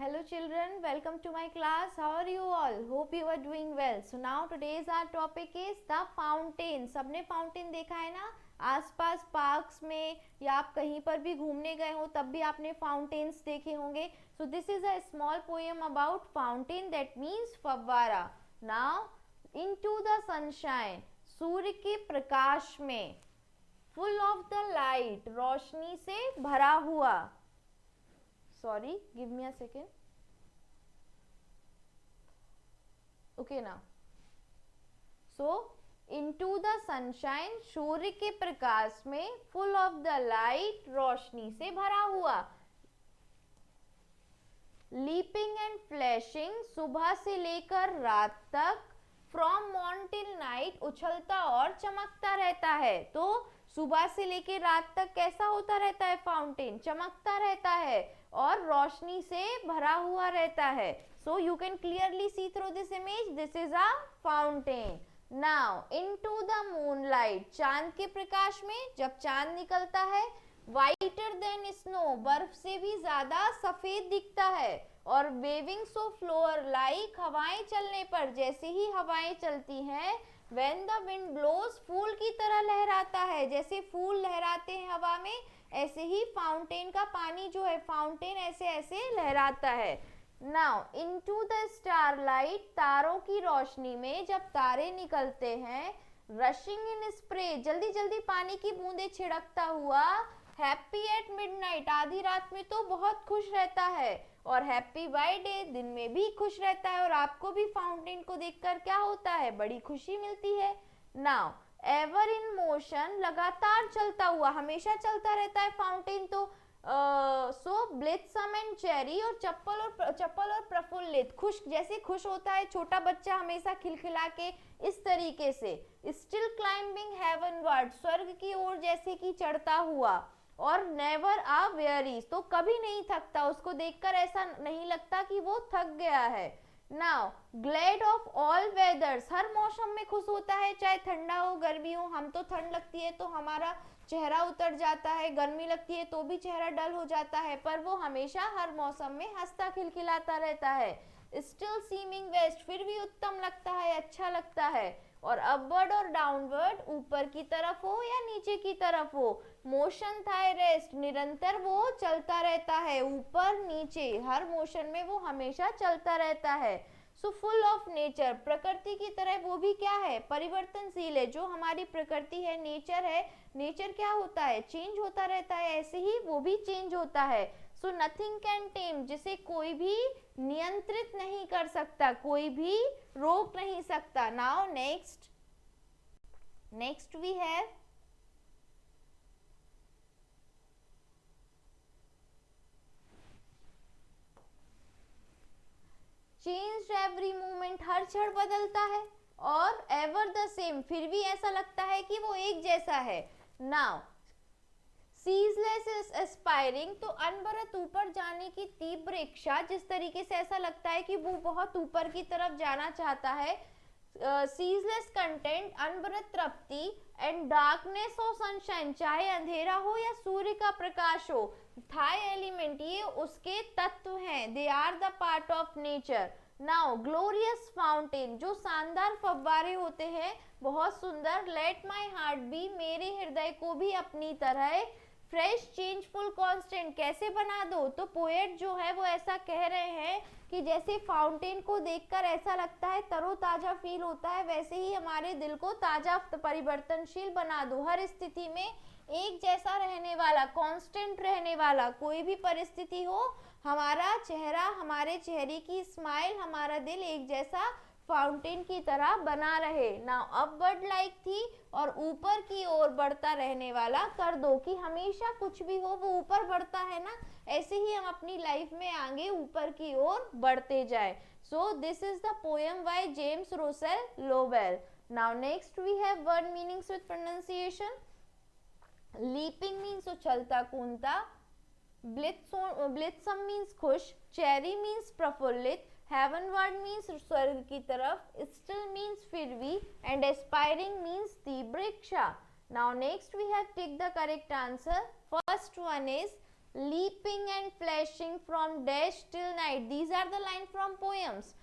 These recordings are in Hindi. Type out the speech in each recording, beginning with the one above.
Hello children, welcome to my class. How are you all? Hope you are doing well. So now today's our topic is the fountain. सबने फाउंटेन देखा है ना, आसपास पार्क्स में या आप कहीं पर भी घूमने गए हो तब भी आपने फाउंटेन्स देखे होंगे. So this is a small poem about fountain, that means फव्वारा. Now into the sunshine, सूर्य के प्रकाश में, full of the light, रोशनी से भरा हुआ. Sorry, give me a second. Okay now. So into the sunshine, सूर्य के प्रकाश में, full of the light, रोशनी से भरा हुआ. Leaping and flashing, सुबह से लेकर रात तक, from morn till night, उछलता और चमकता रहता है. तो सुबह से लेकर रात तक कैसा होता रहता है फाउंटेन? चमकता रहता है और रोशनी से भरा हुआ रहता है. So you can clearly see through this image, this is a fountain. Now into the moonlight, चांद के प्रकाश में, जब चांद निकलता है, whiter than snow, बर्फ से भी ज्यादा सफेद दिखता है. और वेविंग सो फ्लोर लाइक, हवाएं चलने पर, जैसे ही हवाएं चलती हैं, when the wind blows, फूल की तरह लहराता है. जैसे फूल लहराते हैं हवा में, ऐसे ही फाउंटेन का पानी जो है, फाउंटेन ऐसे ऐसे लहराता है. नाउ इनटू द स्टारलाइट, तारों की रोशनी में जब तारे निकलते हैं, रशिंग इन स्प्रे, जल्दी जल्दी पानी की बूंदें छिड़कता हुआ, हैप्पी एट मिडनाइट, आधी रात में तो बहुत खुश रहता है, और हैप्पी बाय डे, दिन में भी खुश रहता है. और आपको भी फाउंटेन को देखकर क्या होता है? बड़ी खुशी मिलती है. नाउ एवर इन मोशन, लगातार चलता हुआ, हमेशा चलता रहता है फाउंटेन. तो सो ब्लित्सम एंड चेरी, और चप्पल और प्रफुल्लित, खुश, जैसे खुश होता है छोटा बच्चा हमेशा खिलखिला के, इस तरीके से. स्टिल क्लाइंबिंग हेवनवर्ड, स्वर्ग की ओर जैसे कि चढ़ता हुआ. और नेवर आ वेरीज, तो कभी नहीं थकता, उसको देखकर ऐसा नहीं लगता कि वो थक गया है. Now glad of all weathers, हर मौसम में खुश होता है, चाहे ठंडा हो गर्मी हो. हम तो ठंड लगती है तो हमारा चेहरा उतर जाता है, गर्मी लगती है तो भी चेहरा डल हो जाता है, पर वो हमेशा हर मौसम में हंसता खिलखिलाता रहता है. स्टिल सीमिंग वेस्ट, फिर भी उत्तम लगता है, अच्छा लगता है. और अपवर्ड और डाउनवर्ड, ऊपर की तरफ हो या नीचे की तरफ हो. मोशन थाई रेस्ट, निरंतर वो चलता रहता है, ऊपर नीचे, हर मोशन में वो हमेशा चलता रहता है. सो फुल ऑफ नेचर, प्रकृति की तरह वो भी क्या है? परिवर्तनशील है. जो हमारी प्रकृति है, नेचर है, नेचर क्या होता है? चेंज होता रहता है, ऐसे ही वो भी चेंज होता है. सो नथिंग कैन टेम, जिसे कोई भी नियंत्रित नहीं कर सकता, कोई भी रोक नहीं सकता. Now next we have change every moment, हर क्षण बदलता है. और एवर द सेम, फिर भी ऐसा लगता है कि वो एक जैसा है. नाउ सीजलेस एस्पायरिंग, तो अनवरत ऊपर जाने की तीव्र इच्छा, जिस तरीके से ऐसा लगता है कि वो बहुत ऊपर की तरफ जाना चाहता है. सीजलेस कंटेंट, अनवरत तृप्ति. एंड डार्कनेस और सनशाइन, चाहे अंधेरा हो या सूर्य का प्रकाश हो. थाई एलिमेंट, ये उसके तत्व हैं, they are the part of nature. Now glorious fountain, जो शानदार फव्वारे होते हैं, बहुत सुंदर. लेट माई हार्ट बी, मेरे हृदय को भी अपनी तरह. फ्रेश चेंजफुल कांस्टेंट, कैसे बना दो? तो पोएट जो है वो ऐसा कह रहे हैं कि जैसे फाउंटेन को देखकर ऐसा लगता है तरोताजा फील होता है, वैसे ही हमारे दिल को ताजा परिवर्तनशील बना दो. हर स्थिति में एक जैसा रहने वाला, कांस्टेंट रहने वाला, कोई भी परिस्थिति हो, हमारा चेहरा, हमारे चेहरे की स्माइल, हमारा दिल एक जैसा फाउंटेन की तरह बना रहे. नाउ अपवर्ड लाइक थी, और ऊपर की ओर बढ़ता रहने वाला कर दो, कि हमेशा कुछ भी हो वो ऊपर बढ़ता है ना, ऐसे ही हम अपनी लाइफ में आगे ऊपर की ओर बढ़ते जाए. So this is the poem by James Russell Lowell. Now next we have word meanings with pronunciation. Leaping means उछलता कूदता. ब्लित्सम मीन्स खुश. चेरी मीन्स प्रफुल्लित. हेवनवर्ड मीन्स स्वर्ग की तरफ. स्टिल मीन्स फिर भी. एंड एस्पायरिंग मीन्स तीव्र इच्छा. Now next we have tick the correct answer. First one is leaping and flashing from dash till night. These are the line from poems.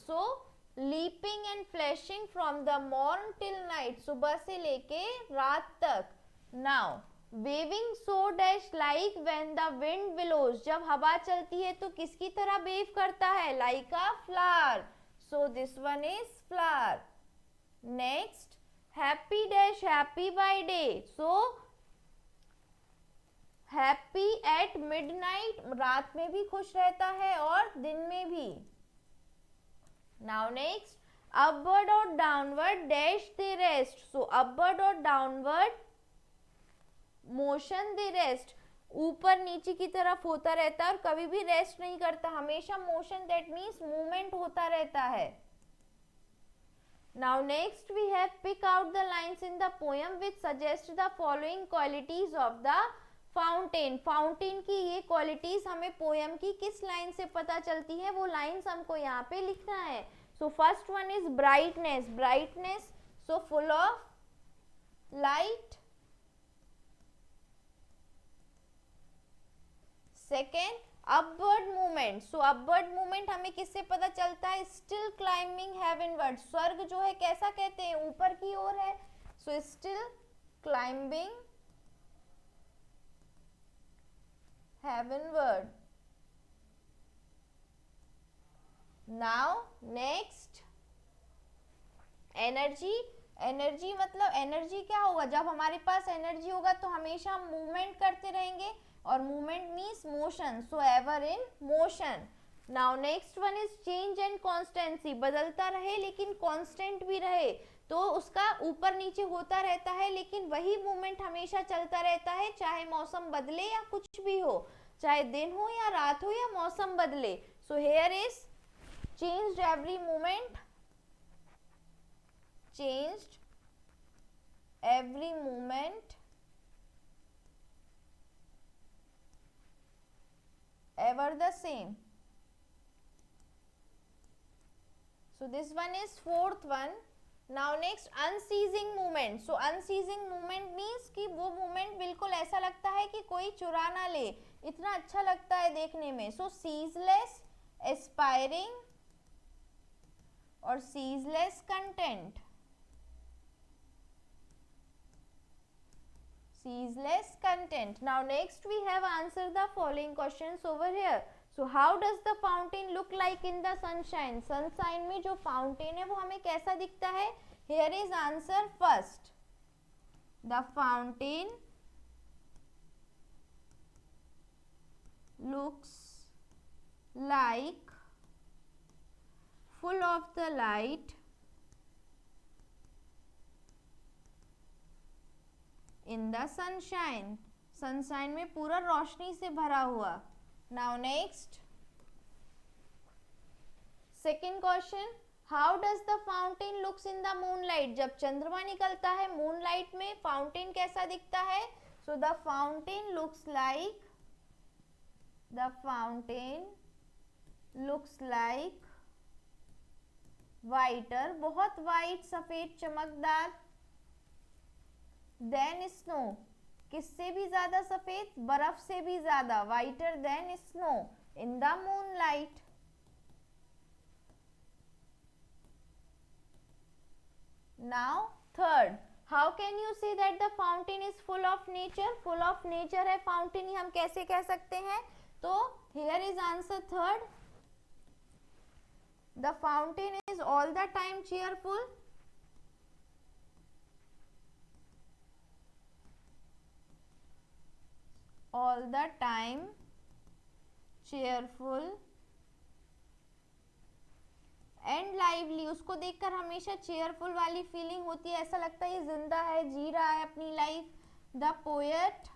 So leaping and flashing from the morn till night, सुबह से लेके रात तक. Now waving so dash like when the wind blows, जब हवा चलती है तो किसकी तरह वेव करता है? like a flower. So this one is flower. Next, happy dash happy by day. So happy at midnight, रात में भी खुश रहता है और दिन में भी. नाउ नेक्स्ट, अपवर्ड और डाउनवर्ड डैश दे रेस्ट. सो अपवर्ड और डाउनवर्ड मोशन दे रेस्ट, ऊपर नीचे की तरफ होता रहता है और कभी भी रेस्ट नहीं करता, हमेशा मोशन, दैट मीन्स मूवमेंट होता रहता है. Now next we have pick out the lines in the poem which suggest the following qualities of the fountain. Fountain की ये क्वालिटीज हमें पोयम की किस लाइन से पता चलती है, वो लाइंस हमको यहाँ पे लिखना है. So first one is brightness. Brightness, so full of light. Second, upward movement. So upward movement हमें किससे पता चलता है? Still climbing heavenward. स्वर्ग जो है कैसा कहते हैं? ऊपर की ओर है. So still climbing heavenward. Now next, energy. Energy मतलब एनर्जी क्या होगा? जब हमारे पास एनर्जी होगा तो हमेशा मूवमेंट करते रहेंगे और movement means motion, so ever in motion. Now next one is change and constituency. बदलता रहे लेकिन कांस्टेंट भी रहे, तो उसका ऊपर नीचे होता रहता है लेकिन वही मूवमेंट हमेशा चलता रहता है, चाहे मौसम बदले या कुछ भी हो, चाहे दिन हो या रात हो या मौसम बदले. So here is changed every movement. Changed every movement ever the same. So this one is fourth one. Now next, unceasing movement. So unceasing movement means कि वो movement बिल्कुल ऐसा लगता है कि कोई चुरा ना ले, इतना अच्छा लगता है देखने में. So ceaseless, aspiring और ceaseless content. Ceaseless content. Now next we have answered the following questions over here. So how does the fountain look like in the sunshine? Sunshine में जो fountain है वो हमें कैसा दिखता है? Here is answer first. The fountain looks like full of the light in the sunshine. Sunshine में पूरा रोशनी से भरा हुआ. Now next, second question, how does the fountain looks in the moonlight? जब चंद्रमा निकलता है moonlight में, fountain कैसा दिखता है? So the fountain looks like whiter, बहुत white, सफेद, चमकदार. Then snow, किससे भी ज्यादा सफेद? बर्फ से भी ज्यादा, whiter than snow in the moonlight. Now third, how can you say that the fountain is full of nature? Full of nature है fountain, ही हम कैसे कह सकते हैं? तो here is answer third. The fountain is all the time cheerful. All the time cheerful and lively. उसको देखकर हमेशा cheerful वाली फीलिंग होती है, ऐसा लगता है ये जिंदा है, जी रहा है अपनी लाइफ. The poet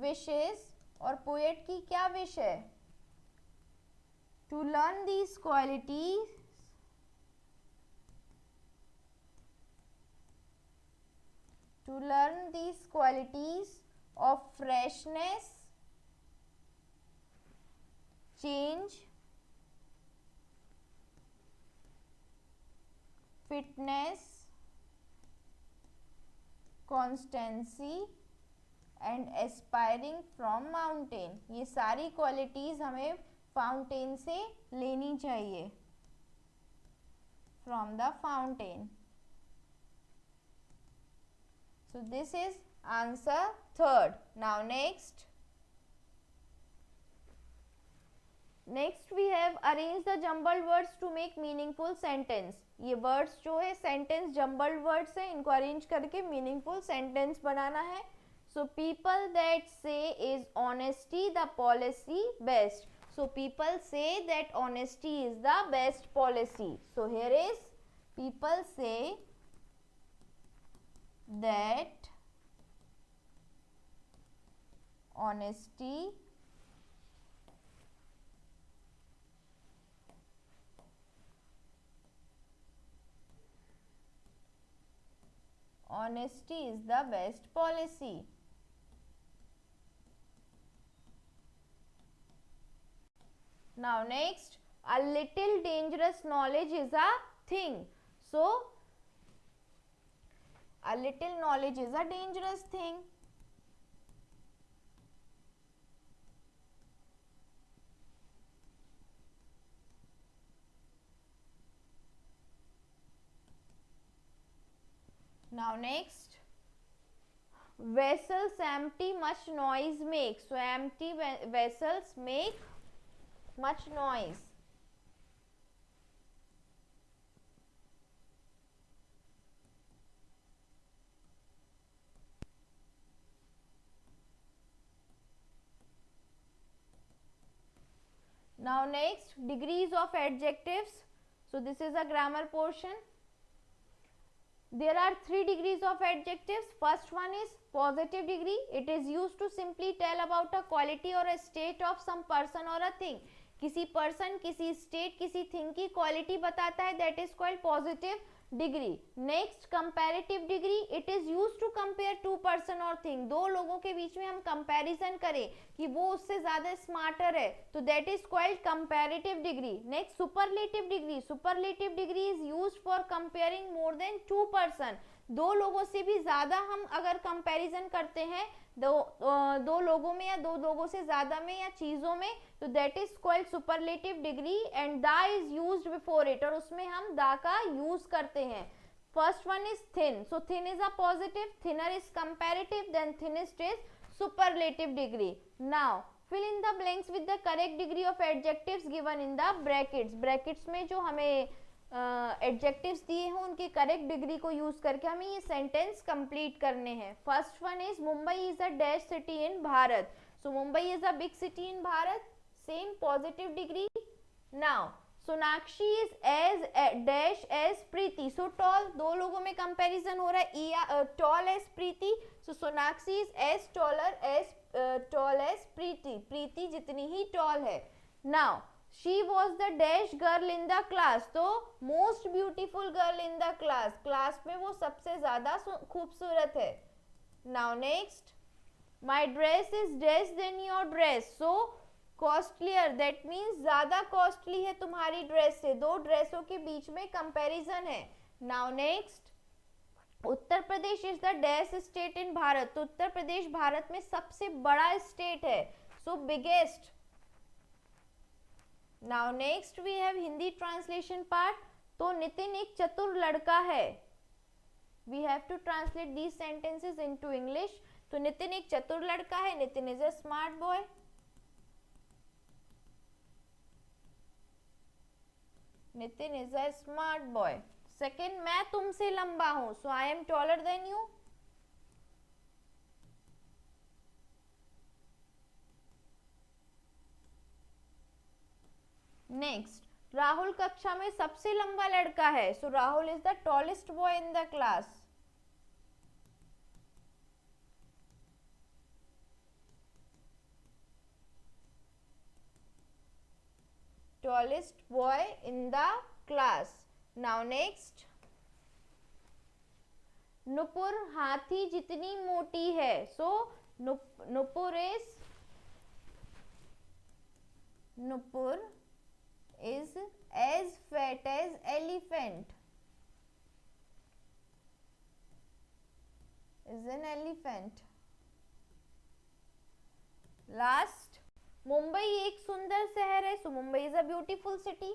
wishes, और poet की क्या विश है? To learn these qualities of freshness, change, fitness, constancy and aspiring from mountain, ये सारी क्वालिटीज हमें फाउंटेन से लेनी चाहिए, from the fountain. So this is answer third. Now next we have arrange the jumbled words to make meaningful sentence. ये words जो है sentence jumbled words है, इनको arrange करके meaningful sentence बनाना है. So people that say is honesty the policy best. So people say that honesty is the best policy. So here is people say that honesty is the best policy. Now next, a little dangerous knowledge is a thing. So a little knowledge is a dangerous thing. Now next, vessels empty much noise make. So empty vessels make much noise. Now next, degrees of adjectives. So this is a grammar portion. There are 3 degrees of adjectives. First one is positive degree. It is used to simply tell about a quality or a state of some person or a thing. किसी person, किसी state, किसी thing की quality बताता है, that is called positive degree. Next, comparative degree. It is used to compare two person or thing. दो लोगों के बीच में हम comparison करें कि वो उससे ज़्यादा smarter है, तो that is called comparative degree. Next, superlative degree. Superlative degree is used for comparing more than two person. दो लोगों से भी ज़्यादा हम अगर कंपैरिजन करते हैं दो लोगों में या दो लोगों से ज़्यादा में या चीज़ों में, तो that is called superlative degree and the is used before it, और उसमें हम द का यूज करते हैं. First one is thin. So thin is a positive, thinner is comparative, then thinnest is superlative degree. Now fill in the blanks with the correct degree of adjectives given in the brackets. Brackets में जो हमें एडजेक्टिव्स दिए हैं उनके करेक्ट डिग्री को यूज करके हमें ये सेंटेंस कंप्लीट करने हैं. First one is Mumbai is a dash city in Bharat. So Mumbai is a big city in Bharat, same positive degree. Now Sonakshi is as dash as Preeti. So tall, दो लोगों में कंपैरिजन हो रहा है, tall as Preeti. So Sonakshi is as tall as Preeti, Preeti जितनी ही टॉल है. Now she was the dash girl in the class. तो most beautiful girl in the class, class में वो सबसे ज्यादा खूबसूरत है. now next, my dress is dash than your dress. so costlier, that means ज्यादा costly है तुम्हारी ड्रेस से. दो ड्रेसों के बीच में कंपैरिजन है. now next, Uttar Pradesh is the dash state in Bharat. तो उत्तर प्रदेश भारत में सबसे बड़ा स्टेट है, so biggest. Now next we have Hindi translation part. तो नितिन एक चतुर लड़का है. We have to translate these sentences into English. तो नितिन एक चतुर लड़का है, Nitin is a smart boy. Nitin is a smart boy. Second, मैं तुमसे लंबा हूं, so I am taller then you. Next, Rahul कक्षा में सबसे लंबा लड़का है, so Rahul is the tallest boy in the class. Tallest boy in the class. Now next, Nupur हाथी जितनी मोटी है. So Nupur is as fat as elephant. Is an elephant. Last, Mumbai एक सुंदर शहर है, so Mumbai is a beautiful city.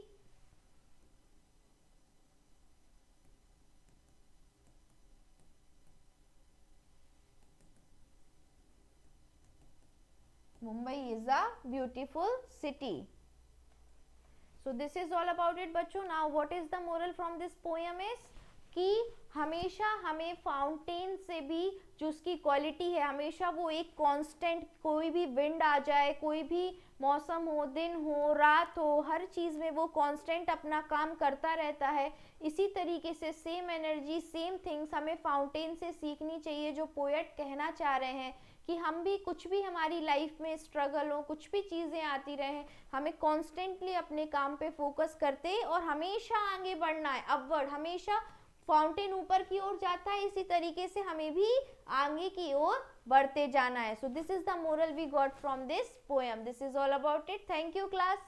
Mumbai is a beautiful city. So this is all about it बच्चों. Now what is the moral from this poem is कि हमेशा हमें फाउंटेन से भी जो उसकी क्वालिटी है हमेशा वो एक कांस्टेंट, कोई भी विंड आ जाए, कोई भी मौसम हो, दिन हो, रात हो, हर चीज़ में वो कांस्टेंट अपना काम करता रहता है। इसी तरीके से सेम एनर्जी, सेम थिंग्स हमें फाउंटेन से सीखनी चाहिए। जो पोएट कहना चाह रहे हैं कि हम भी कुछ भी हमारी लाइफ में स्ट्रगल हो, कुछ भी चीज़ें आती रहें, हमें कॉन्स्टेंटली अपने काम पे फोकस करते और हमेशा आगे बढ़ना है, अपवर्ड। हमेशा फाउंटेन ऊपर की ओर जाता है, इसी तरीके से हमें भी आगे की ओर बढ़ते जाना है। So this is the moral we got from this poem. This is all about it. Thank you class.